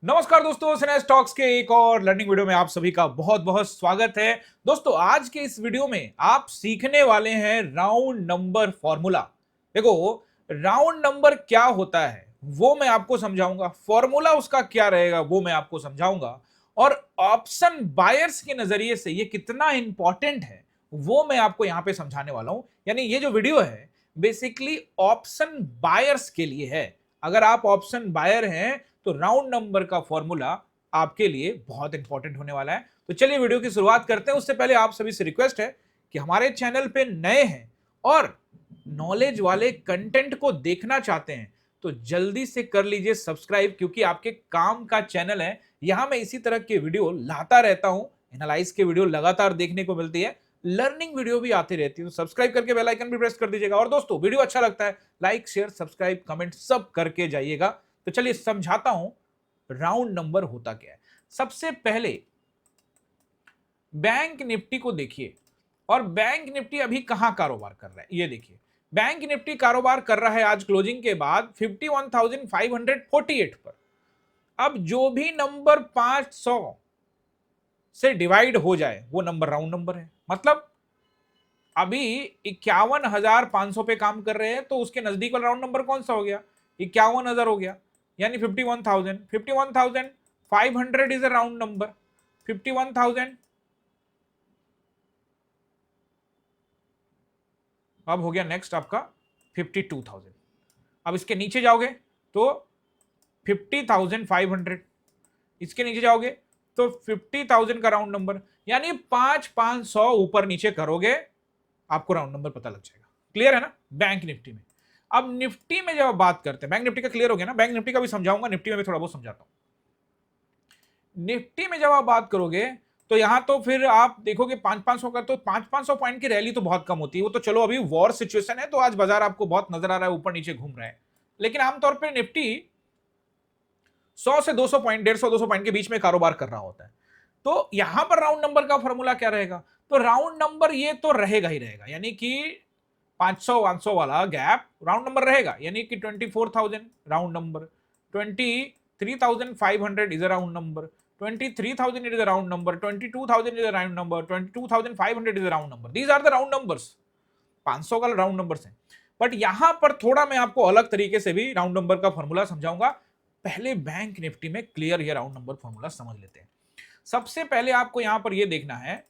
नमस्कार दोस्तों, सिने स्टॉक्स के एक और लर्निंग वीडियो में आप सभी का बहुत बहुत स्वागत है। दोस्तों, आज के इस वीडियो में आप सीखने वाले हैं राउंड नंबर फॉर्मूला। देखो, राउंड नंबर क्या होता है वो मैं आपको समझाऊंगा, फॉर्मूला उसका क्या रहेगा वो मैं आपको समझाऊंगा, और ऑप्शन बायर्स के नजरिए से ये कितना इंपॉर्टेंट है वो मैं आपको यहां पे समझाने वाला हूं। यानी ये जो वीडियो है बेसिकली ऑप्शन बायर्स के लिए है। अगर आप ऑप्शन बायर हैं तो राउंड नंबर का फॉर्मूला आपके लिए बहुत इंपॉर्टेंट होने वाला है। तो चलिए वीडियो की शुरुआत करते हैं। उससे पहले आप सभी से रिक्वेस्ट है कि हमारे चैनल पे नए हैं और नॉलेज वाले कंटेंट को देखना चाहते हैं तो जल्दी से कर लीजिए सब्सक्राइब, क्योंकि आपके काम का चैनल है। यहां मैं इसी तरह के वीडियो लाता रहता हूं, एनालाइज के वीडियो लगातार देखने को मिलती है, लर्निंग वीडियो भी आती रहती है। तो सब्सक्राइब करके बेल आइकन भी प्रेस कर दीजिएगा। और दोस्तों, वीडियो अच्छा लगता है लाइक शेयर सब्सक्राइब कमेंट सब करके जाइएगा। तो चलिए समझाता हूं राउंड नंबर होता क्या है। सबसे पहले बैंक निफ्टी को देखिए, और बैंक निफ्टी अभी कहां कारोबार कर रहा है ये देखिए। बैंक निफ्टी कारोबार कर रहा है आज क्लोजिंग के बाद 51,548 पर। अब जो भी नंबर 500 से डिवाइड हो जाए वो नंबर राउंड नंबर है। मतलब अभी 51,500 पे काम कर रहे हैं तो उसके नजदीक वाला राउंड नंबर कौन सा हो गया? 51,000 हो गया, यानी 51,500 इज अ राउंड नंबर। 51,000 अब हो गया नेक्स्ट आपका 52,000। अब इसके नीचे जाओगे तो 50,500, इसके नीचे जाओगे तो 50,000 का राउंड नंबर, यानी 500 ऊपर नीचे करोगे आपको राउंड नंबर पता लग जाएगा। क्लियर है ना बैंक निफ्टी में। अब निफ्टी में जब आप बात करते हैं, बैंक निफ्टी का क्लियर हो गया ना, बैंक निफ्टी का भी समझाऊंगा, निफ्टी में भी थोड़ा बहुत समझाता हूं। निफ्टी में जब आप बात करोगे तो यहां तो फिर आप देखोगे 500 का, तो 500 पॉइंट की रैली तो बहुत कम होती है। वो तो चलो अभी वॉर सिचुएशन है तो आज बाजार आपको बहुत नजर आ रहा है ऊपर नीचे घूम रहा है, लेकिन आमतौर पर निफ्टी 100 से 200 पॉइंट, 150-200 पॉइंट के बीच में कारोबार कर रहा होता है। तो यहां पर राउंड नंबर का फॉर्मूला क्या रहेगा? तो राउंड नंबर ये तो रहेगा ही रहेगा, यानी कि 500-500 वाला गैप राउंड नंबर रहेगा, यानी कि 24,000 round number, 23,500 is a round number, 23,000 is a round number, 22,000 is a round number, 22,500 is a round number. These are the round numbers. 500 का राउंड नंबर्स है। बट यहां पर थोड़ा मैं आपको अलग तरीके से भी राउंड नंबर का फॉर्मूला समझाऊंगा। पहले बैंक निफ्टी में क्लियर ये राउंड नंबर फॉर्मूला समझ लेते हैं। सबसे पहले आपको यहां पर यह देखना है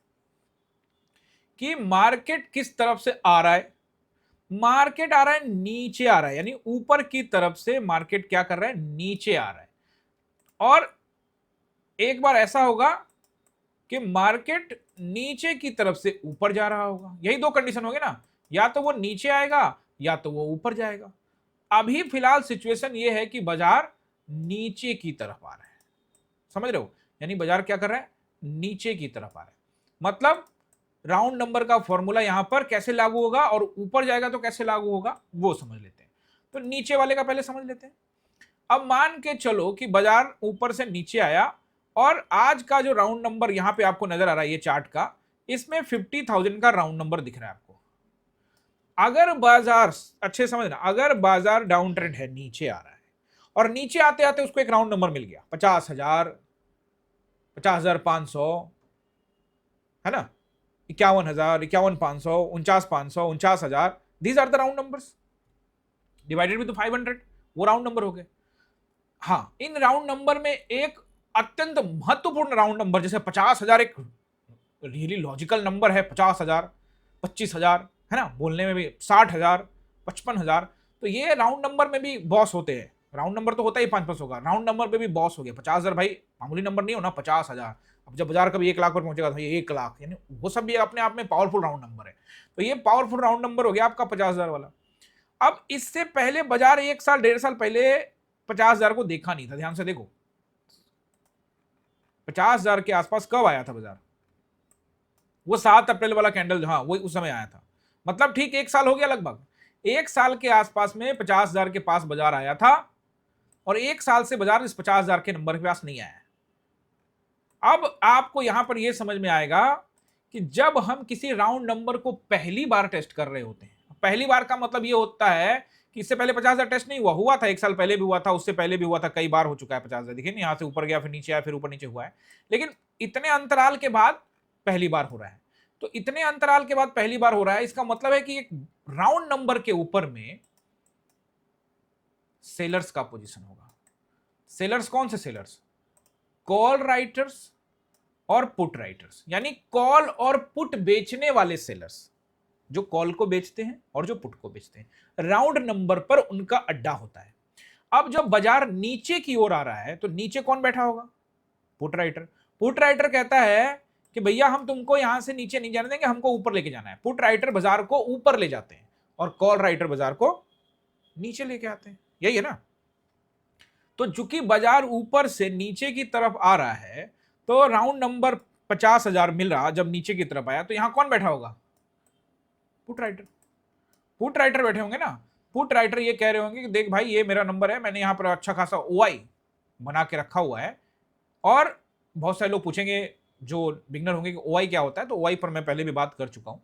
कि मार्केट किस तरफ से आ रहा है। मार्केट आ रहा है नीचे आ रहा है, यानी ऊपर की तरफ से मार्केट क्या कर रहा है? नीचे आ रहा है। और एक बार ऐसा होगा कि मार्केट नीचे की तरफ से ऊपर जा रहा होगा। यही दो कंडीशन होगी ना, या तो वो नीचे आएगा या तो वो ऊपर जाएगा। अभी फिलहाल सिचुएशन ये है कि बाजार नीचे की तरफ आ रहा है। समझ रहे हो? यानी बाजार क्या कर रहा है? नीचे की तरफ आ रहा है। मतलब राउंड नंबर का फॉर्मूला यहां पर कैसे लागू होगा और ऊपर जाएगा तो कैसे लागू होगा वो समझ लेते हैं। तो नीचे वाले का पहले समझ लेते हैं। अब मान के चलो कि बाजार ऊपर से नीचे आया और आज का जो राउंड नंबर यहां पे आपको नजर आ रहा है ये चार्ट का, इसमें 50,000 का राउंड नंबर दिख रहा है आपको। अगर बाजार, अच्छे समझना, अगर बाजार डाउन ट्रेंड है, नीचे आ रहा है और नीचे आते आते उसको एक राउंड नंबर मिल गया 50,000, 50,500, है ना, 51,000, 51,500, 49,500, 49,000, these are the round numbers divided with 500, वो राउंड नंबर हो गए। हाँ, इन राउंड नंबर में एक अत्यंत महत्वपूर्ण राउंड नंबर, जैसे 50,000 एक रियली लॉजिकल नंबर है, 50,000, 25,000, है ना, बोलने में भी 60,000, 55,000, तो ये राउंड नंबर में भी बॉस होते हैं। राउंड नंबर तो होता ही 500 का, राउंड नंबर में भी बॉस हो गया। 50,000 भाई मामूली नंबर नहीं होना, 50,000। अब जब बाजार कभी 1 लाख पर पहुंचेगा तो ये 1 लाख, यानी वो सब भी अपने आप में पावरफुल राउंड नंबर है। तो ये पावरफुल राउंड नंबर हो गया आपका 50,000 वाला। अब इससे पहले बाजार 1 साल 1.5 साल पहले 50,000 को देखा नहीं था। ध्यान से देखो, 50,000 के आसपास कब आया था बाजार? वो 7 अप्रैल वाला कैंडल, हाँ वो उस समय आया था। मतलब ठीक 1 साल हो गया, लगभग 1 साल के आसपास में 50,000 के पास बाजार आया था, और 1 साल से बाजार इस 50,000 के नंबर के पास नहीं आया है। अब आपको यहां पर यह समझ में आएगा कि जब हम किसी राउंड नंबर को पहली बार टेस्ट कर रहे होते हैं, पहली बार का मतलब यह होता है कि इससे पहले 50,000 टेस्ट नहीं हुआ, हुआ था 1 साल पहले भी हुआ था, उससे पहले भी हुआ था, कई बार हो चुका है 50,000। देखिए यहाँ से ऊपर गया, फिर नीचे आया, फिर ऊपर नीचे हुआ है, लेकिन इतने अंतराल के बाद पहली बार हो रहा है। तो इतने अंतराल के बाद पहली बार हो रहा है, इसका मतलब है कि एक राउंड नंबर के ऊपर में सेलर्स का पोजीशन होगा। सेलर्स कौन से सेलर्स? कॉल राइटर्स और पुट राइटर्स, यानी कॉल और पुट बेचने वाले सेलर्स, जो कॉल को बेचते हैं और जो पुट को बेचते हैं। राउंड नंबर पर उनका अड्डा होता है। अब जब बाजार नीचे की ओर आ रहा है तो नीचे कौन बैठा होगा? Put writer. पुट राइटर कहता है कि भैया हम तुमको यहां से नीचे नहीं जाने देंगे, हमको ऊपर लेके जाना है। पुट राइटर बाजार को ऊपर ले जाते हैं और कॉल राइटर बाजार को नीचे लेके आते हैं, यही है ना। तो चूंकि बाजार ऊपर से नीचे की तरफ आ रहा है, तो राउंड नंबर 50,000 मिल रहा, जब नीचे की तरफ आया तो यहां कौन बैठा होगा? Put writer. पुट राइटर बैठे होंगे ना। पुट राइटर ये कह रहे होंगे कि देख भाई, ये मेरा नंबर है, मैंने यहां पर अच्छा खासा ओआई बना के रखा हुआ है। और बहुत सारे लोग पूछेंगे जो बिगनर होंगे कि ओआई क्या होता है, तो ओआई पर मैं पहले भी बात कर चुका हूं,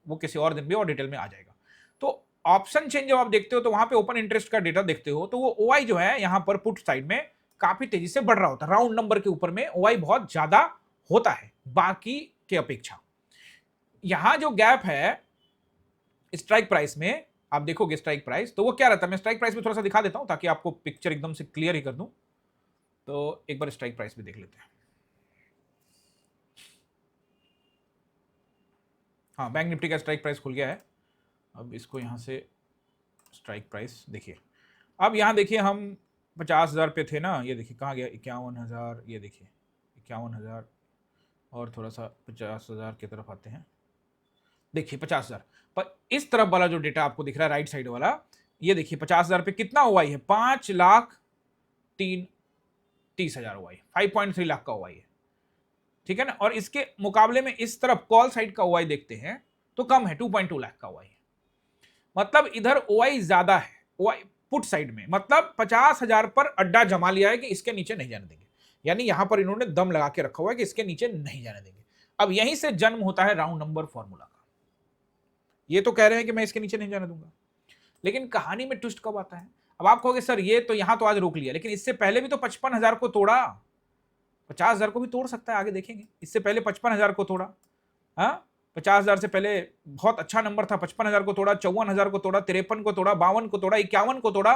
वो किसी और दिन भी और डिटेल में आ जाएगा। तो ऑप्शन चेंज जब आप देखते हो तो वहां पे ओपन इंटरेस्ट का डेटा देखते हो, तो वो ओआई जो है यहां पर पुट साइड में काफी तेजी से बढ़ रहा होता है। राउंड नंबर के ऊपर में ओआई बहुत ज्यादा होता है बाकी के अपेक्षा। यहां जो गैप है स्ट्राइक प्राइस में, आप देखोगे स्ट्राइक प्राइस, तो वो क्या रहता है, मैं स्ट्राइक प्राइस में थोड़ा सा दिखा देता हूं ताकि आपको पिक्चर एकदम से क्लियर ही कर दूं। तो एक बार स्ट्राइक प्राइस भी देख लेते हैं। हाँ, बैंक निफ्टी का स्ट्राइक प्राइस खुल गया है। अब इसको यहां से स्ट्राइक प्राइस देखिए। अब यहां देखिए हम 50,000 पे थे ना, ये देखिए कहाँ गया, 51,000, ये देखिए 51,000, और थोड़ा सा 50,000 की तरफ आते हैं। देखिए 50,000 पर इस तरफ वाला जो डेटा आपको दिख रहा है राइट साइड वाला, ये देखिए 50,000 पे कितना ओआई है? 5,30,000 ओआई, 5.3 लाख का ओआई है, ठीक है ना। और इसके मुकाबले में इस तरफ कॉल साइड का ओआई देखते हैं तो कम है, 2.2 लाख का ओआई है। मतलब इधर ओआई ज्यादा है, ओआई पुट साइड में, मतलब 50,000 पर अड्डा जमा लिया है कि इसके नीचे नहीं जाने देंगे, यानी यहां पर इन्होंने दम लगा के रखा हुआ है कि इसके नीचे नहीं जाने देंगे। अब यहीं से जन्म होता है राउंड नंबर फॉर्मूला का। ये तो कह रहे हैं कि मैं इसके नीचे नहीं जाने दूंगा, लेकिन कहानी में ट्विस्ट कब आता है? अब आप कहोगे सर ये तो यहां तो आज रोक लिया, लेकिन इससे पहले भी तो 55,000 को तोड़ा, 50,000 को भी तोड़ सकता है, आगे देखेंगे। इससे पहले 55,000 को तोड़ा, हाँ 50,000 से पहले बहुत अच्छा नंबर था, 55,000 को तोड़ा, 54,000 को तोड़ा, 53 को तोड़ा, 52 को तोड़ा, 51 को तोड़ा,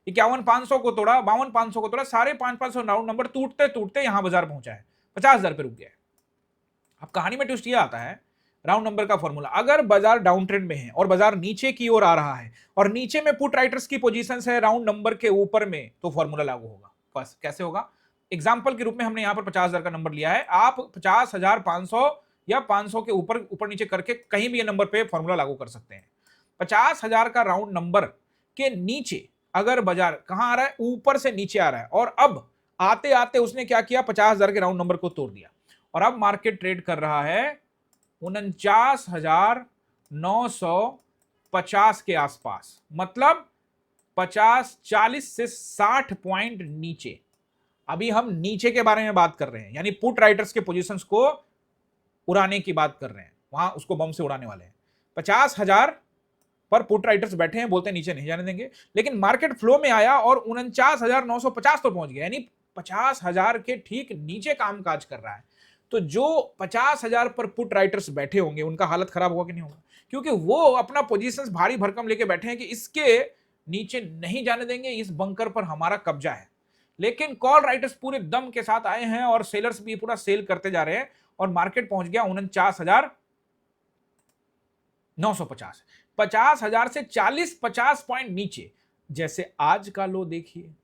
51,500 को तोड़ा, 52,500 को तोड़ा, सारे 500 राउंड नंबर टूटते टूटते यहां बाजार पहुंचा है, 50,000 पे रुक गया है। अब कहानी में ट्विस्ट ये आता है राउंड नंबर का फॉर्मूला, अगर बाजार डाउन ट्रेंड में है और बाजार नीचे की ओर आ रहा है और नीचे में पुट राइटर्स की पोजीशंस है राउंड नंबर के ऊपर में, तो फॉर्मूला लागू होगा। बस कैसे होगा? एग्जांपल के रूप में हमने यहां पर 50,000 का नंबर लिया है, आप 50,500 या 500 के ऊपर ऊपर नीचे करके कहीं भी ये नंबर पे फॉर्मूला लागू कर सकते हैं। 50,000 का राउंड नंबर के नीचे अगर बाजार कहां आ रहा है, ऊपर से नीचे आ रहा है, और अब आते आते उसने क्या किया, 50,000 के राउंड नंबर को तोड़ दिया, और अब मार्केट ट्रेड कर रहा है 49,950 के आसपास, मतलब 40 से 60 पॉइंट नीचे। अभी हम नीचे के बारे में बात कर रहे हैं, यानी पुट राइटर्स के पोजीशंस को उड़ाने की बात कर रहे हैं, वहां उसको बम से उड़ाने वाले हैं। 50,000 पर पुट राइटर्स बैठे हैं, बोलते हैं नीचे नहीं जाने देंगे, लेकिन मार्केट फ्लो में आया और 49,950 तो पहुंच गया, यानी 50,000 के ठीक नीचे काम काज कर रहा है। तो जो 50,000 पर पुट राइटर्स बैठे होंगे उनका हालत खराब होगा कि नहीं होगा? क्योंकि वो अपना पोजीशंस भारी भरकम लेके बैठे हैं कि इसके नीचे नहीं जाने देंगे, इस बंकर पर हमारा कब्जा है। लेकिन कॉल राइटर्स पूरे दम के साथ आए हैं और सेलर्स भी पूरा सेल करते जा रहे हैं, और मार्केट पहुंच गया 49,950। 50,000 से 40-50 पॉइंट नीचे, जैसे आज का लो देखिए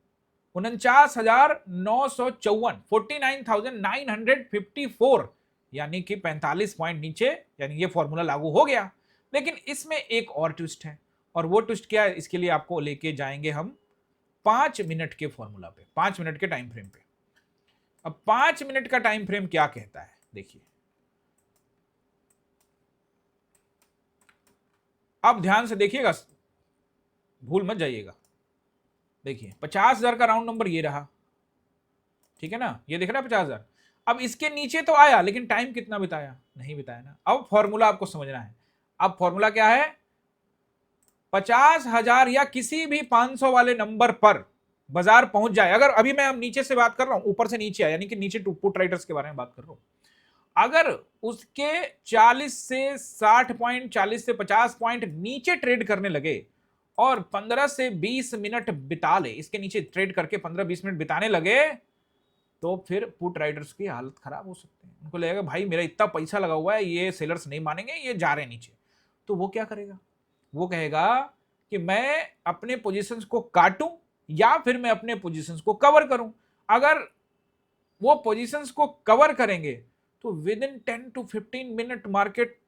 49,954, 49,954, यानी कि 45 पॉइंट नीचे, यानी ये फॉर्मूला लागू हो गया। लेकिन इसमें एक और ट्विस्ट है, और वो ट्विस्ट क्या है, इसके लिए आपको लेके जाएंगे हम 5 मिनट के फॉर्मूला पे, 5 मिनट के टाइम फ्रेम पे। अब 5 मिनट का टाइम फ्रेम क्या कहता है, देखिए अब ध्यान से देखिएगा, भूल मत जाइएगा। देखिए 50,000 का राउंड नंबर ये रहा, ठीक है ना, ये दिख रहा है 50,000। अब इसके नीचे तो आया, लेकिन टाइम कितना बिताया, नहीं बिताया ना। अब फॉर्मूला आपको समझना है। अब फॉर्मूला क्या है, 50,000 या किसी भी 500 वाले नंबर पर बाजार पहुंच जाए, अगर अभी मैं नीचे से बात कर रहा हूं, ऊपर से नीचे यानी कि नीचे पुट राइटर्स के बारे में बात कर रहा हूं, अगर उसके 40 से 60 पॉइंट, 40 से 50 पॉइंट नीचे ट्रेड करने लगे और 15 से 20 मिनट बिता ले, इसके नीचे ट्रेड करके 15-20 मिनट बिताने लगे, तो फिर पुट राइडर्स की हालत खराब हो सकती है। उनको लगेगा भाई मेरा इतना पैसा लगा हुआ है, ये सेलर्स नहीं मानेंगे, ये जा रहे नीचे। तो वो क्या करेगा, वो कहेगा कि मैं अपने पोजीशंस को काटूं या फिर मैं अपने पोजीशंस को कवर करूं। अगर वो पोजीशंस को कवर करेंगे तो with in 10 to 15 minute market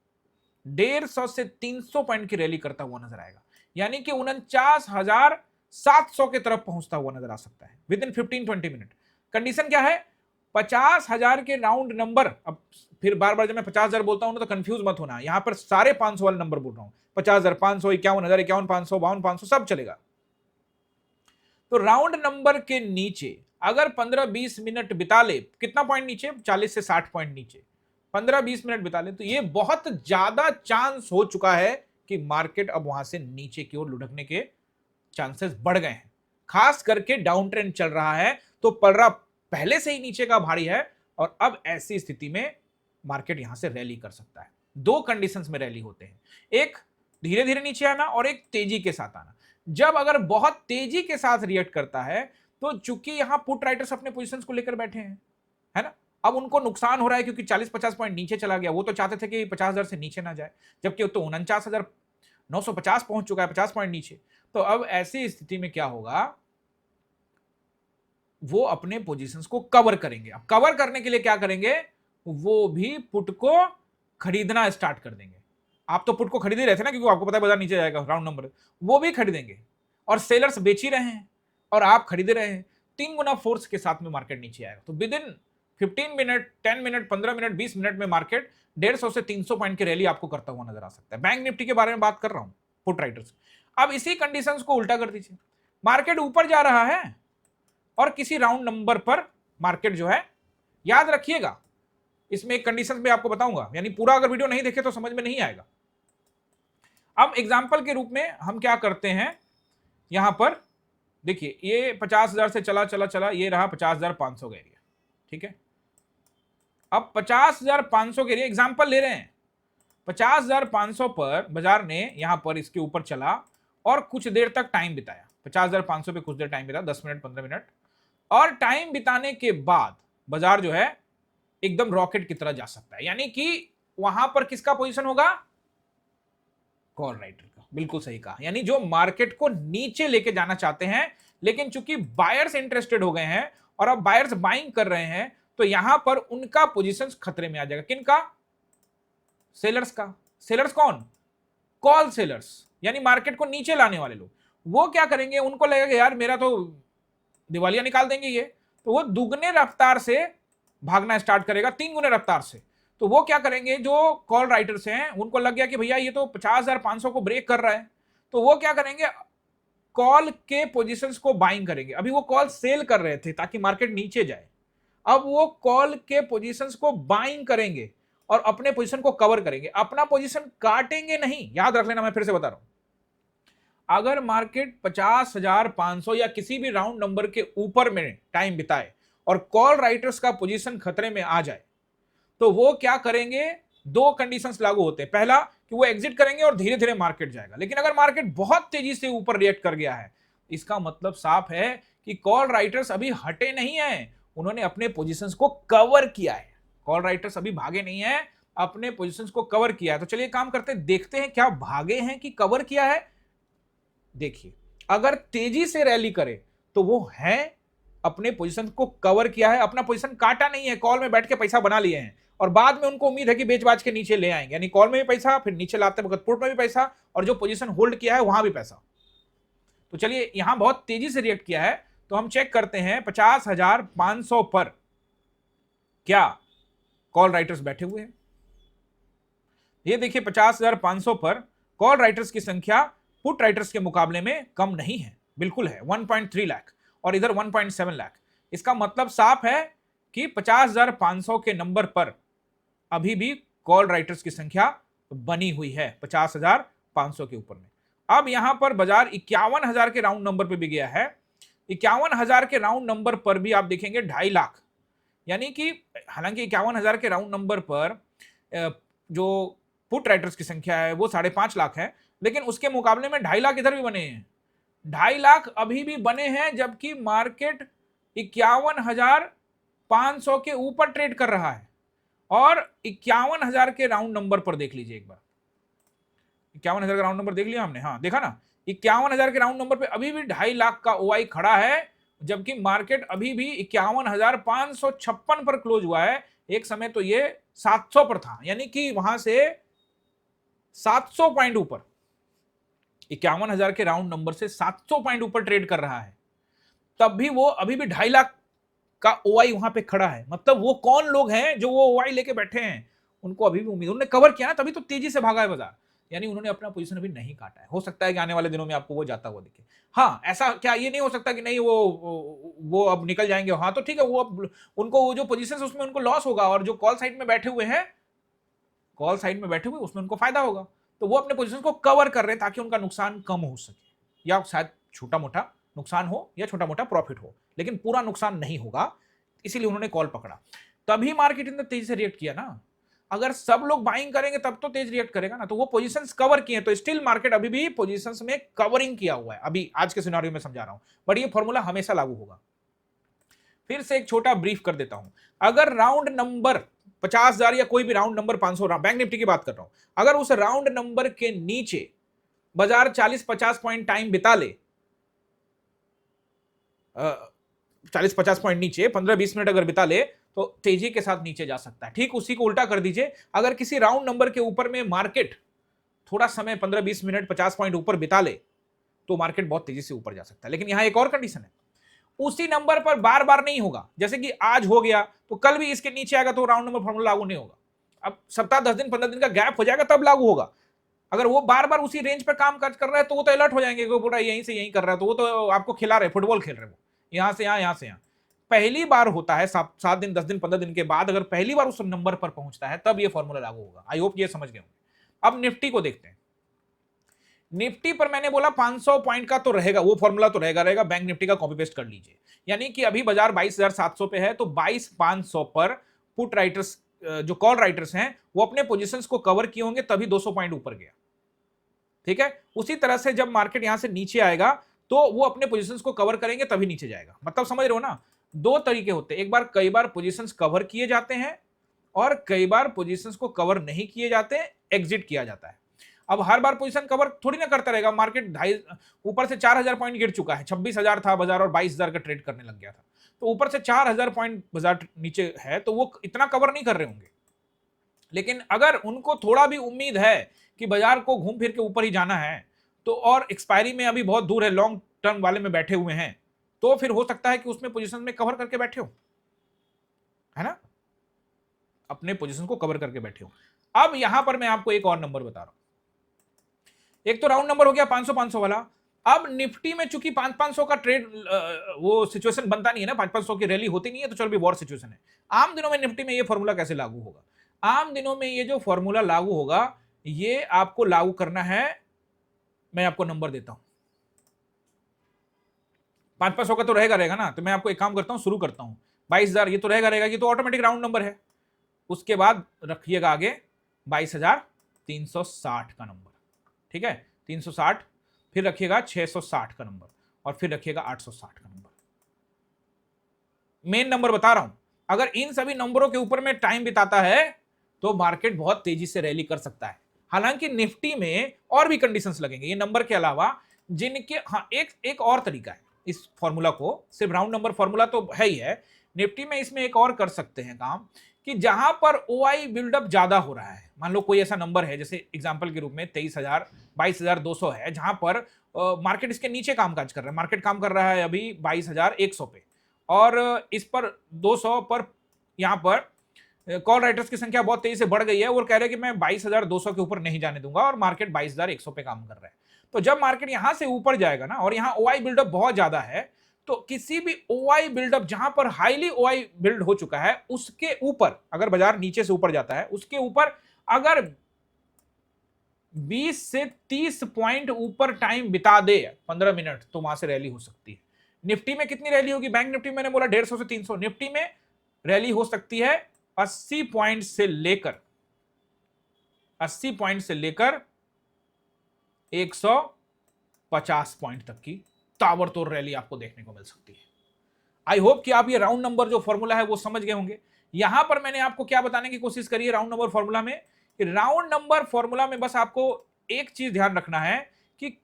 150 से 300 पॉइंट की रैली करता हुआ नजर आएगा, यानी कि 49,700 की तरफ पहुंचता हुआ नजर आ सकता है विद इन 15-20 मिनट। कंडीशन क्या है, 50,000 के राउंड नंबर, अब फिर बार बार जब मैं 50,000 बोलता हूं तो कंफ्यूज मत होना, यहां पर सारे 500 वाले नंबर बोल रहा हूं, 50,000, 500, 51,000, 51,500, 52,500 सब चलेगा। तो राउंड नंबर के नीचे अगर 15-20 मिनट बिता ले, कितना पॉइंट नीचे, 40 से 60 पॉइंट नीचे 15-20 मिनट बिता ले, तो ये बहुत ज्यादा चांस हो चुका है कि मार्केट अब वहां से नीचे की ओर लुढ़कने के चांसेस बढ़ गए हैं। खास करके डाउन ट्रेंड चल रहा है तो पलड़ा पहले से ही नीचे का भारी है, और अब ऐसी स्थिति में मार्केट यहां से रैली कर सकता है। दो कंडीशंस में रैली होते हैं, एक धीरे धीरे नीचे आना और एक तेजी के साथ आना। जब अगर बहुत तेजी के साथ रिएक्ट करता है तो चूंकि यहां पुट राइटर्स अपने पोजीशंस को लेकर बैठे हैं, है ना, अब उनको नुकसान हो रहा है क्योंकि 40-50 पॉइंट नीचे चला गया। वो तो चाहते थे कि 50,000 से नीचे ना जाए, जबकि तो 49,950 पहुंच चुका है, 50 पॉइंट नीचे। तो अब ऐसी स्थिति में क्या होगा, वो अपने पोजीशंस को कवर करेंगे। अब कवर करने के लिए क्या करेंगे, वो भी पुट को खरीदना स्टार्ट कर देंगे। आप तो पुट को खरीद ही रहे थे ना, क्योंकि आपको पता है बाजार नीचे जाएगा राउंड नंबर, वो भी खरीदेंगे और सेलर्स बेच ही रहे हैं और आप खरीद रहे हैं, 3 गुना फोर्स के साथ में मार्केट नीचे आएगा। तो with in 15 minute, 10 minute, 15 minute, 20 minute में मार्केट 150 से 300 पॉइंट की रैली आपको करता हुआ नजर आ सकता है। बैंक निफ्टी के बारे में बात कर रहा हूं, पुट राइटर्स। अब इसी कंडीशंस को उल्टा कर दीजिए, मार्केट ऊपर जा रहा है और किसी राउंड नंबर पर मार्केट जो है, याद रखिएगा इसमें एक कंडीशन में आपको बताऊंगा, यानी पूरा अगर वीडियो नहीं देखे तो समझ में नहीं आएगा। अब एग्जांपल के रूप में हम क्या करते हैं, यहां पर देखिए ये 50,000 से चला चला चला, ये रहा 50,500 का एरिया, ठीक है। अब 50,500 के एरिया एग्जांपल ले रहे हैं, 50,500 पर बाजार ने यहां पर इसके ऊपर चला और कुछ देर तक टाइम बिताया, 50,500 पे कुछ देर टाइम बिताया, 10 मिनट, 15 मिनट, और टाइम बिताने के बाद बाजार जो है एकदम रॉकेट की तरह जा सकता है। यानी कि वहां पर किसका पोजीशन होगा, कॉल राइटर का। बिल्कुल सही कहा, यानी जो मार्केट को नीचे लेके जाना चाहते हैं, लेकिन चूंकि बायर्स इंटरेस्टेड हो गए हैं और अब बायर्स बाइंग कर रहे हैं, तो यहां पर उनका पोजीशन खतरे में आ जाएगा। किनका, सेलर्स का। सेलर्स कौन, कॉल सेलर्स, यानी मार्केट को नीचे लाने वाले लोग। वो क्या करेंगे, उनको लगेगा यार मेरा तो दिवालिया निकाल देंगे ये, तो वो दुगने रफ्तार से भागना स्टार्ट करेगा, 3 गुने रफ्तार से। तो वो क्या करेंगे, जो कॉल राइटर्स हैं उनको लग गया कि भैया ये तो 50,500 को ब्रेक कर रहा है, तो वो क्या करेंगे, कॉल के पोजीशंस को बाइंग करेंगे। अभी वो कॉल सेल कर रहे थे ताकि मार्केट नीचे जाए, अब वो कॉल के पोजीशंस को बाइंग करेंगे और अपने पोजीशन को कवर करेंगे, अपना पोजीशन काटेंगे नहीं। याद रख लेना, मैं फिर से बता रहा हूं, अगर मार्केट 50,500 या किसी भी राउंड नंबर के ऊपर में टाइम बिताए और कॉल राइटर्स का पोजीशन खतरे में आ जाए, तो वो क्या करेंगे, दो कंडीशंस लागू होते हैं। पहला कि वो एग्जिट करेंगे और धीरे धीरे मार्केट जाएगा। लेकिन अगर मार्केट बहुत तेजी से ऊपर रिएक्ट कर गया है, इसका मतलब साफ है कि कॉल राइटर्स अभी हटे नहीं है, उन्होंने अपने पोजीशंस को कवर किया है। कॉल राइटर्स अभी भागे नहीं है, अपने पोजीशंस को कवर किया है। तो चलिए काम करते हैं, देखते हैं क्या भागे हैं कि कवर किया है। देखिए, अगर तेजी से रैली करे तो वो है अपने पोजीशन को कवर किया है, अपना पोजीशन काटा नहीं है, कॉल में बैठ के पैसा बना लिए हैं और बाद में उनको उम्मीद है कि बेच बाज के नीचे ले आएंगे, यानी कॉल में भी पैसा, फिर नीचे लाते वक्त पुट में भी पैसा, और जो पोजीशन होल्ड किया है वहां भी पैसा। तो चलिए, यहां बहुत तेजी से रिएक्ट किया है, तो हम चेक करते हैं 50,500 पर क्या कॉल राइटर्स बैठे हुए हैं। ये देखिए 50,500 पर कॉल राइटर्स की संख्या पुट राइटर्स के मुकाबले में कम नहीं है, बिल्कुल है, 1.3 लाख और इधर 1.7 लाख। इसका मतलब साफ है कि 50,500 के नंबर पर अभी भी कॉल राइटर्स की संख्या बनी हुई है 50,500 के ऊपर में। अब यहां पर बाजार 51,000 के राउंड नंबर पे भी गया है। 51,000 के राउंड नंबर पर भी आप देखेंगे 2.5 लाख, यानी कि हालांकि 51,000 के राउंड नंबर पर जो पुट राइटर्स की संख्या है वो 5.5 लाख है, लेकिन उसके मुकाबले में 2.5 लाख इधर भी बने हैं, 2.5 लाख अभी भी बने हैं, जबकि मार्केट 51,500 के ऊपर ट्रेड कर रहा है। और 51,000 के राउंड नंबर पर देख लीजिए एक बार, 51,000 का राउंड नंबर देख लिया हमने, हाँ देखा ना, 51,000 के राउंड नंबर पे अभी भी 2.5 लाख का ओआई खड़ा है, जबकि मार्केट अभी भी 51,556 पर क्लोज हुआ है। एक समय तो ये 700 पर था, यानी कि वहां से 700 पॉइंट ऊपर, 51,000 के राउंड नंबर से 700 पॉइंट ऊपर ट्रेड कर रहा है, तब भी वो अभी भी 2.5 लाख का ओआई वहां पे खड़ा है। मतलब वो कौन लोग हैं जो वो ओआई लेके बैठे हैं, उनको अभी भी उम्मीद, उन्होंने कवर किया ना, तभी तो तेजी से भागा है बाजार, यानी उन्होंने अपना पोजीशन अभी नहीं काटा है। हो सकता है कि आने वाले दिनों में आपको वो जाता हुआ दिखे। हाँ, ऐसा क्या ये नहीं हो सकता कि नहीं वो अब निकल जाएंगे, हाँ तो ठीक है, वो अब उनको वो जो पोजीशन उसमें उनको लॉस होगा, और जो कॉल साइड में बैठे हुए हैं, कॉल साइड में बैठे हुए उसमें उनको फायदा होगा, तो वो अपने पोजीशन को कवर कर रहे हैं ताकि उनका नुकसान कम हो सके, या शायद छोटा मोटा नुकसान हो या छोटा मोटा प्रॉफिट हो, लेकिन पूरा नुकसान नहीं होगा, इसीलिए उन्होंने कॉल पकड़ा। तभी मार्केट ने तेजी से रिएक्ट किया ना। अगर सब लोग बाइंग करेंगे तब तो तेज रिएक्ट करेगा ना। तो वो पोजीशंस कवर किए, तो स्टिल मार्केट अभी भी पोजीशंस में कवरिंग किया हुआ है, अभी आज के सिनेरियो में समझा रहा हूं, बट ये फॉर्मूला हमेशा लागू होगा। फिर से एक छोटा ब्रीफ कर देता हूं, अगर राउंड नंबर 50,000 या कोई भी राउंड नंबर 500, बैंक निफ्टी की बात कर रहा हूं, अगर उस राउंड नंबर के नीचे बाजार 40-50 पॉइंट टाइम बिता ले, 40-50 पॉइंट नीचे 15-20 मिनट अगर बिता ले, तो तेजी के साथ नीचे जा सकता है। ठीक उसी को उल्टा कर दीजिए, अगर किसी राउंड नंबर के ऊपर में मार्केट थोड़ा समय 15-20 मिनट 50 पॉइंट ऊपर बिता ले, तो मार्केट बहुत तेजी से ऊपर जा सकता है। लेकिन यहां एक और कंडीशन है, उसी नंबर पर बार बार नहीं होगा। जैसे कि आज हो गया तो कल भी इसके नीचे आएगा तो राउंड नंबर फॉर्मूला लागू नहीं होगा। अब सप्ताह 10 दिन 15 दिन का गैप हो जाएगा तब लागू होगा। अगर वो बार बार उसी रेंज पर काम काज कर रहा है तो वो तो अलर्ट हो जाएंगे, वो पूरा यहीं से यहीं कर रहा है, तो वो तो आपको खिला रहे, फुटबॉल खेल रहे, वो यहां से यहां, यहां से यहां। पहली बार होता है 7 दिन 10 दिन 15 दिन के बाद, अगर पहली बार उस नंबर पर पहुंचता है तब ये फॉर्मूला लागू होगा। आई होप ये समझ गए होंगे। अब निफ्टी को देखते हैं। निफ्टी पर मैंने बोला 500 पॉइंट का तो रहेगा, वो फॉर्मूला तो रहेगा। बैंक निफ्टी का कॉपी पेस्ट कर लीजिए, यानी कि अभी बाजार 22,700 पे है, तो 22,500 पर पुट राइटर्स जो कॉल राइटर्स हैं वो अपने पोजीशंस को कवर किए होंगे, तभी 200 पॉइंट ऊपर गया। ठीक है, उसी तरह से जब मार्केट यहां से नीचे आएगा तो वो अपने पोजीशंस को कवर करेंगे तभी नीचे जाएगा। मतलब समझ रहे हो ना, दो तरीके होते हैं, एक बार कई बार पोजीशंस कवर किए जाते हैं और कई बार पोजीशंस को कवर नहीं किए जाते, एग्जिट किया जाता है। अब हर बार पोजीशन कवर थोड़ी ना करता रहेगा, मार्केट 2.5 ऊपर से 4,000 पॉइंट गिर चुका है, 26,000 था बाजार और 22,000 का ट्रेड करने लग गया था, तो ऊपर से 4,000 पॉइंट बाजार नीचे है, तो वो इतना कवर नहीं कर रहे होंगे। लेकिन अगर उनको थोड़ा भी उम्मीद है कि बाजार को घूम फिर के ऊपर ही जाना है, तो और एक्सपायरी में अभी बहुत दूर है, लॉन्ग टर्म वाले में बैठे हुए हैं, तो फिर हो सकता है कि उसमें पोजीशन में कवर करके बैठे हो, है ना, अपने पोजीशन को कवर करके बैठे हो। अब यहां पर मैं आपको एक और नंबर बता रहा हूं, एक तो राउंड नंबर हो गया 500 वाला। अब निफ्टी में चूंकि 500 का ट्रेड वो सिचुएशन बनता नहीं है ना, 500 की रैली होती नहीं है, तो चलो भी वॉर सिचुएशन है। आम दिनों में निफ्टी में ये फॉर्मूला कैसे लागू होगा? आम दिनों में ये जो फॉर्मूला लागू होगा, ये आपको लागू करना है, मैं आपको नंबर देता हूं। 500 का तो रहेगा ना, तो मैं आपको एक काम करता हूं, शुरू करता हूं। 22,000 ये तो रहेगा, ये तो ऑटोमेटिक राउंड नंबर है। उसके बाद रखिएगा आगे 22,360 का नंबर, ठीक है, 360, फिर रखिएगा 660 का नंबर, और फिर रखिएगा 860 का नंबर। मेन नंबर बता रहा हूं, अगर इन सभी नंबरों के ऊपर में टाइम बिताता है तो मार्केट बहुत तेजी से रैली कर सकता है। हालांकि निफ्टी में और भी कंडीशंस लगेंगे, ये नंबर के अलावा जिनके, हाँ एक और तरीका है इस फॉर्मूला को, सिर्फ राउंड नंबर फॉर्मूला तो है ही है, निफ्टी में इसमें एक और कर सकते हैं काम, कि जहां पर ओआई बिल्डअप ज्यादा हो रहा है, मान लो कोई ऐसा नंबर है, जैसे एग्जांपल के रूप में 23,000 22,200 है, जहां पर मार्केट इसके नीचे कामकाज कर रहा है, मार्केट काम कर रहा है अभी 22,100 पे, और इस पर 200 पर यहां पर कॉल राइटर्स की संख्या बहुत तेजी से बढ़ गई है, वो कह रहे हैं कि मैं 22,200 के ऊपर नहीं जाने दूंगा, और मार्केट 22,100 पे काम कर रहा है। तो जब मार्केट यहां से ऊपर जाएगा ना, और यहां ओआई बिल्डअप बहुत ज्यादा है, तो किसी भी ओआई बिल्डअप जहां पर हाईली ओआई बिल्ड हो चुका है, उसके ऊपर अगर बाजार नीचे से ऊपर जाता है, उसके ऊपर अगर 20 से 30 पॉइंट ऊपर टाइम बिता दे 15 मिनट, तो वहां से रैली हो सकती है। निफ्टी में कितनी रैली होगी? बैंक निफ्टी मैंने बोला 150 से 300, निफ्टी में रैली हो सकती है 80 पॉइंट से लेकर 150 पॉइंट तक की ताबड़तोड़ रैली आपको देखने को मिल सकती है। आई होप कि आप ये राउंड नंबर जो फॉर्मूला है वो समझ गए होंगे। यहां पर मैंने आपको क्या बताने की कोशिश करी है राउंड नंबर फॉर्मूला में, राउंड नंबर फॉर्मूला में बस आपको एक चीज ध्यान रखना है कि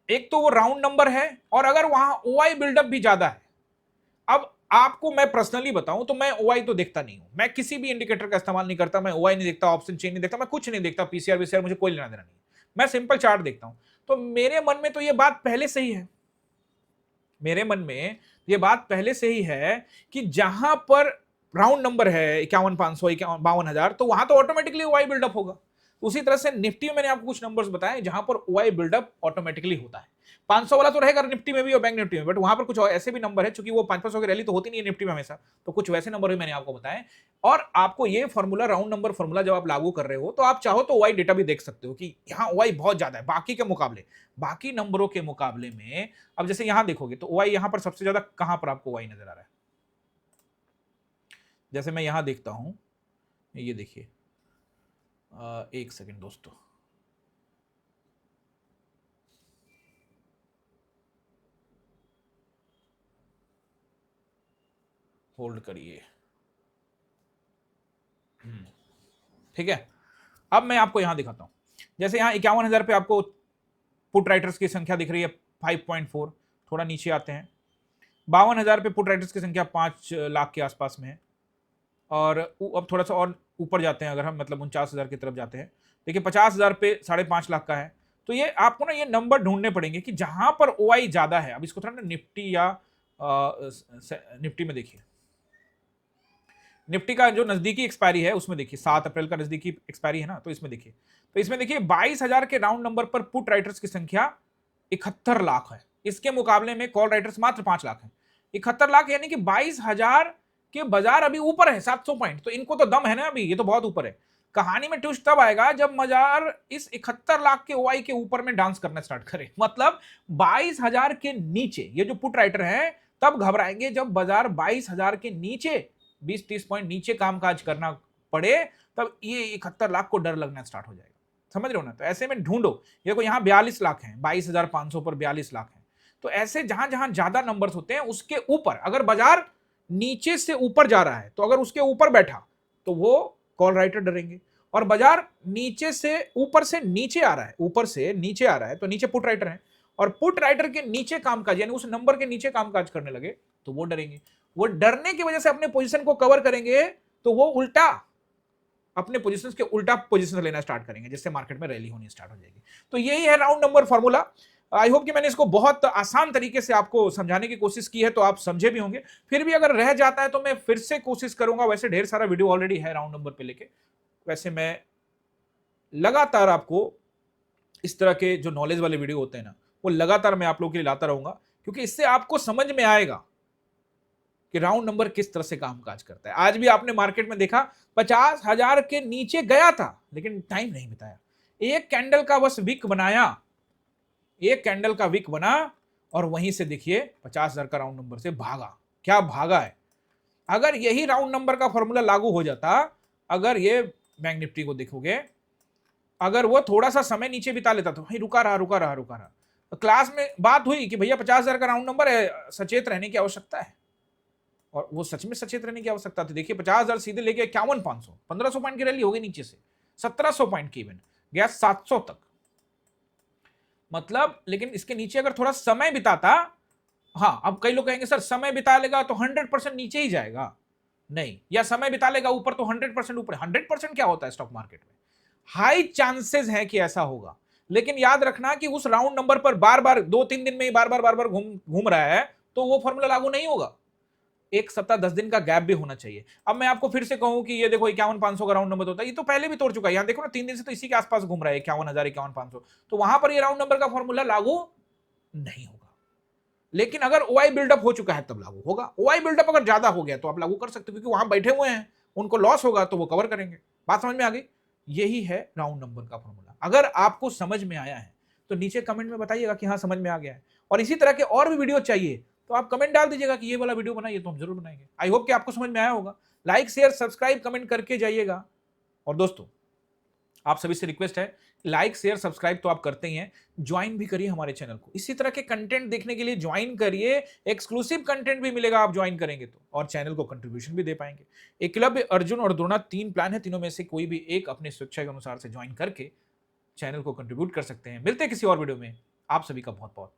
एक तो वो राउंड नंबर है, और अगर वहां ओआई बिल्डअप भी ज्यादा है। अब आपको मैं पर्सनली बताऊं तो मैं ओआई तो देखता नहीं हूं, मैं किसी भी इंडिकेटर का इस्तेमाल नहीं करता, मैं ओआई नहीं देखता, ऑप्शन चेन नहीं देखता, मैं कुछ नहीं देखता, पीसीआर वीसीआर मुझे कोई लेना देना नहीं, मैं सिंपल चार्ट देखता हूं। तो मेरे मन में तो ये बात पहले से ही है, मेरे मन में ये बात पहले से ही है कि जहां पर राउंड नंबर है 51,500 52,000, तो वहां तो ऑटोमेटिकली ओआई बिल्डअप होगा। उसी तरह से निफ्टी में मैंने आपको कुछ नंबर्स बताए जहां पर ओआई बिल्डअप ऑटोमेटिकली होता है। 500 वाला तो रहेगा निफ्टी में भी और बैंक निफ्टी में, बट वहां पर कुछ ऐसे भी नंबर है, क्योंकि वो 500 की रैली तो होती नहीं है निफ्टी में हमेशा, तो कुछ वैसे नंबर भी मैंने आपको बताए। और आपको ये फॉर्मूला, राउंड नंबर फॉर्मूला जब आप लागू कर रहे हो, तो आप चाहो तो ओआई डेटा भी देख सकते हो कि यहाँ ओआई बहुत ज्यादा है बाकी के मुकाबले, बाकी नंबरों के मुकाबले में। अब जैसे यहां देखोगे तो ओआई यहां पर सबसे ज्यादा कहां पर आपको ओआई नजर आ रहा है? जैसे मैं यहां देखता हूं, ये देखिए, एक सेकंड दोस्तों, होल्ड करिए, ठीक है। अब मैं आपको यहां दिखाता हूं, जैसे यहां 51,000 पे आपको पुट राइटर्स की संख्या दिख रही है 5.4, थोड़ा नीचे आते हैं 52,000 पे पुट राइटर्स की संख्या 5 लाख के आसपास में है, और अब थोड़ा सा और ऊपर जाते हैं अगर हम, मतलब 49,000 की तरफ जाते हैं, देखिए 50,000 पे 5.5 लाख का है। तो ये आपको ना ये नंबर ढूंढने पड़ेंगे कि जहां पर ओआई ज्यादा है। अब इसको थोड़ा ना निफ्टी या निफ्टी में देखिए, निफ्टी का जो नजदीकी एक्सपायरी है उसमें देखिए, 7 अप्रैल का नजदीकी एक्सपायरी है ना, तो इसमें देखिए, तो इसमें देखिए 22,000 के राउंड नंबर पर पुट राइटर्स की संख्या 71 लाख है, इसके मुकाबले में कॉल राइटर्स मात्र 5 लाख है। 71 लाख यानी कि 22,000 के बाजार अभी ऊपर है 700 पॉइंट, तो इनको तो दम है ना अभी, ये तो बहुत ऊपर है। कहानी में ट्विस्ट तब आएगा जब बाजार इस 71 लाख के ओआई के ऊपर में डांस करना स्टार्ट करे, मतलब 22,000 के नीचे ये जो पुट राइटर है तब घबराएंगे जब बाजार 22,000 के नीचे 20-30 पॉइंट नीचे कामकाज करना पड़े, तब ये 71 लाख को डर लगना स्टार्ट हो जाएगा। समझ रहे हो ना? तो ऐसे में ढूंढो, देखो यहाँ 42 लाख है, 22,500 पर 42 लाख है, तो ऐसे जहां जहां ज्यादा नंबर्स होते हैं उसके ऊपर अगर बाजार नीचे से ऊपर जा रहा है, तो अगर उसके ऊपर बैठा तो वो कॉल राइटर डरेंगे, और बाजार नीचे से ऊपर से नीचे आ रहा है, ऊपर से नीचे आ रहा है, तो नीचे पुट राइटर है, और पुट राइटर के नीचे कामकाज यानी उस नंबर के नीचे कामकाज करने लगे तो वो डरेंगे। वो डरने की वजह से अपने पोजीशन को कवर करेंगे, तो वो उल्टा अपने पोजीशंस के उल्टा पोजीशन लेना स्टार्ट करेंगे, जिससे मार्केट में रैली होनी स्टार्ट हो जाएगी। तो यही है round number formula. I hope कि मैंने इसको बहुत आसान तरीके से आपको समझाने की कोशिश की है, तो आप समझे भी होंगे। फिर भी अगर रह जाता है तो मैं फिर से कोशिश करूंगा, वैसे ढेर सारा वीडियो ऑलरेडी है राउंड नंबर पे लेके, वैसे मैं लगातार आपको इस तरह के जो नॉलेज वाले वीडियो होते हैं ना, वो लगातार मैं आप लोगों के लिए लाता रहूंगा, क्योंकि इससे आपको समझ में आएगा कि राउंड नंबर किस तरह से कामकाज करता है। आज भी आपने मार्केट में देखा 50,000 के नीचे गया था, लेकिन टाइम नहीं बिताया, एक कैंडल का बस विक बनाया, एक कैंडल का विक बना, और वहीं से देखिए 50,000 का राउंड नंबर से भागा। क्या भागा है? अगर यही राउंड नंबर का फॉर्मूला लागू हो जाता, अगर ये बैंक निफ्टी को देखोगे, अगर वो थोड़ा सा समय नीचे बिता लेता तो भाई रुका रहा रुका रहा रुका रहा, तो क्लास में बात हुई कि भैया 50,000 का राउंड नंबर है, सचेत रहने की आवश्यकता है, और वो सच में सचेत रहने की आवश्यकता थी। देखिए 50,000 सीधे लेके 51,500, 1,500 पॉइंट की रैली हो गई नीचे से, 1,700 पॉइंट की इवेंट गया 700 तक, मतलब। लेकिन इसके नीचे अगर थोड़ा समय बिताता, हाँ अब कई लोग कहेंगे सर समय बिता लेगा तो 100% नीचे ही जाएगा, नहीं, या समय बिता लेगा ऊपर तो 100% ऊपर। 100% क्या होता है स्टॉक मार्केट में? हाई चांसेस है कि ऐसा होगा, लेकिन याद रखना कि उस राउंड नंबर पर बार बार 2-3 दिन में ही बार बार घूम रहा है, तो वो फॉर्मूला लागू नहीं होगा। एक सप्ताह 10 दिन का गैप भी होना चाहिए। अब मैं आपको फिर से कहूं कि ये देखो 51,500 का राउंड नंबर होता है, ये तो पहले भी तोड़ चुका है, यहां देखो ना 3 दिन से तो इसी के आसपास घूम रहा है 51,000 51,500, तो वहां पर ये राउंड नंबर का फॉर्मूला लागू नहीं होगा। लेकिन अगर ओआई बिल्डअप हो चुका है तब लागू होगा। ओआई बिल्डअप अगर ज्यादा हो गया तो आप लागू कर सकते हो, क्योंकि वहां बैठे हुए हैं, उनको लॉस होगा तो वो कवर करेंगे। बात समझ में आ गई? यही है राउंड नंबर का फॉर्मूला। अगर आपको समझ में आया है तो नीचे कमेंट में बताइएगा कि हाँ समझ में आ गया है, और इसी तरह के और भी वीडियो चाहिए तो आप कमेंट डाल दीजिएगा कि ये वाला वीडियो बनाइए, तो हम जरूर बनाएंगे। आई होप कि आपको समझ में आया होगा। लाइक शेयर सब्सक्राइब कमेंट करके जाइएगा। और दोस्तों आप सभी से रिक्वेस्ट है, लाइक शेयर सब्सक्राइब तो आप करते ही हैं, ज्वाइन भी करिए हमारे चैनल को। इसी तरह के कंटेंट देखने के लिए ज्वाइन करिए, एक्सक्लूसिव कंटेंट भी मिलेगा आप ज्वाइन करेंगे तो, और चैनल को कंट्रीब्यूशन भी दे पाएंगे। एकलव्य, अर्जुन और द्रोणा 3 प्लान है, तीनों में से कोई भी एक अपनी स्वेच्छा के अनुसार से ज्वाइन करके चैनल को कंट्रीब्यूट कर सकते हैं। मिलते हैं किसी और वीडियो में, आप सभी का बहुत बहुत